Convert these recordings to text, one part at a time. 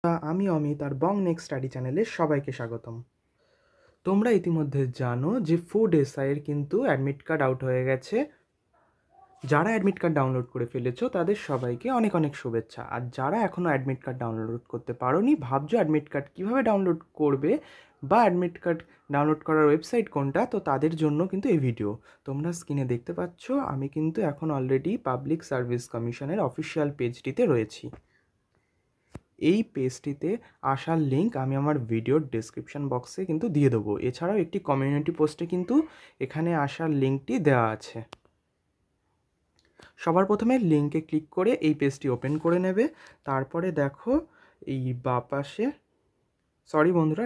আমি অমিত আর বং next study চ্যানেলে সবাইকে স্বাগতম। তোমরা ইতিমধ্যে জানো যে ফুড এসআইয়ের কিন্তু অ্যাডমিট কার্ড আউট হয়ে গেছে। যারা অ্যাডমিট কার্ড ডাউনলোড করে ফেলেছো তাদের সবাইকে অনেক অনেক শুভেচ্ছা। আর যারা এখনও অ্যাডমিট কার্ড ডাউনলোড করতে পারোনি, ভাবছো অ্যাডমিট কার্ড কীভাবে ডাউনলোড করবে বা অ্যাডমিট কার্ড ডাউনলোড করার ওয়েবসাইট কোনটা, তো তাদের জন্য কিন্তু এই ভিডিও। তোমরা স্ক্রিনে দেখতে পাচ্ছ আমি কিন্তু এখন অলরেডি পাবলিক সার্ভিস কমিশনের অফিসিয়াল পেজটিতে রয়েছি। এই পেজটিতে আসার লিঙ্ক আমি আমার ভিডিওর ডেসক্রিপশন বক্সে কিন্তু দিয়ে দেবো। এছাড়াও একটি কমিউনিটি পোস্টে কিন্তু এখানে আসার লিঙ্কটি দেওয়া আছে। সবার প্রথমে লিঙ্কে ক্লিক করে এই পেজটি ওপেন করে নেবে। তারপরে দেখো এই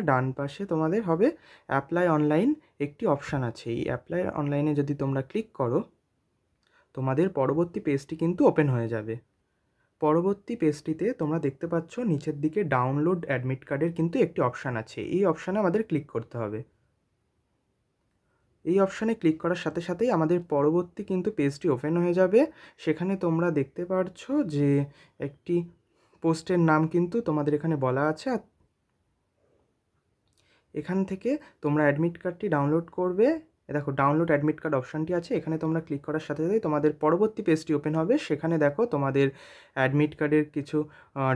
ডান পাশে তোমাদের হবে অ্যাপ্লাই অনলাইন একটি অপশান আছে। এই অ্যাপ্লাই অনলাইনে যদি তোমরা ক্লিক করো, তোমাদের পরবর্তী পেজটি কিন্তু ওপেন হয়ে যাবে। পরবর্তী পেজটিতে তোমরা দেখতে পাচ্ছ নিচের দিকে ডাউনলোড অ্যাডমিট কার্ডের কিন্তু একটি অপশান আছে। এই অপশানে আমাদের ক্লিক করতে হবে। এই অপশানে ক্লিক করার সাথে সাথেই আমাদের পরবর্তী কিন্তু পেজটি ওপেন হয়ে যাবে। সেখানে তোমরা দেখতে পাচ্ছ যে একটি পোস্টের নাম কিন্তু তোমাদের এখানে বলা আছে। আর এখান থেকে তোমরা অ্যাডমিট কার্ডটি ডাউনলোড করবে। দেখো ডাউনলোড অ্যাডমিট কার্ড অপশানটি আছে, এখানে তোমরা ক্লিক করার সাথে সাথেই তোমাদের পরবর্তী পেজটি ওপেন হবে। সেখানে দেখো তোমাদের অ্যাডমিট কার্ডের কিছু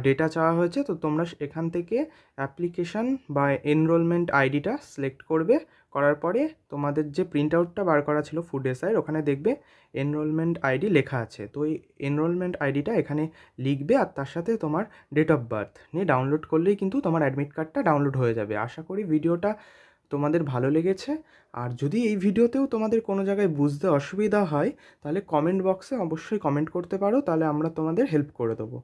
ডেটা চাওয়া হয়েছে। তো তোমরা এখান থেকে অ্যাপ্লিকেশান বা এনরোলমেন্ট আইডিটা সিলেক্ট করবে। করার পরে তোমাদের যে প্রিন্ট আউটটা বার করা ছিল ফুড এসআইয়ের, ওখানে দেখবে এনরোলমেন্ট আইডি লেখা আছে। তো এই এনরোলমেন্ট আইডিটা এখানে লিখবে আর তার সাথে তোমার ডেট অফ বার্থ নিয়ে ডাউনলোড করলেই কিন্তু তোমার অ্যাডমিট কার্ডটা ডাউনলোড হয়ে যাবে। আশা করি ভিডিওটা তোমাদের ভালো লেগেছে। আর যদি এই ভিডিওতেও তোমাদের কোনো জায়গায় বুঝতে অসুবিধা হয়, তাহলে কমেন্ট বক্সে অবশ্যই কমেন্ট করতে পারো, তাহলে আমরা তোমাদের হেল্প করে দেবো।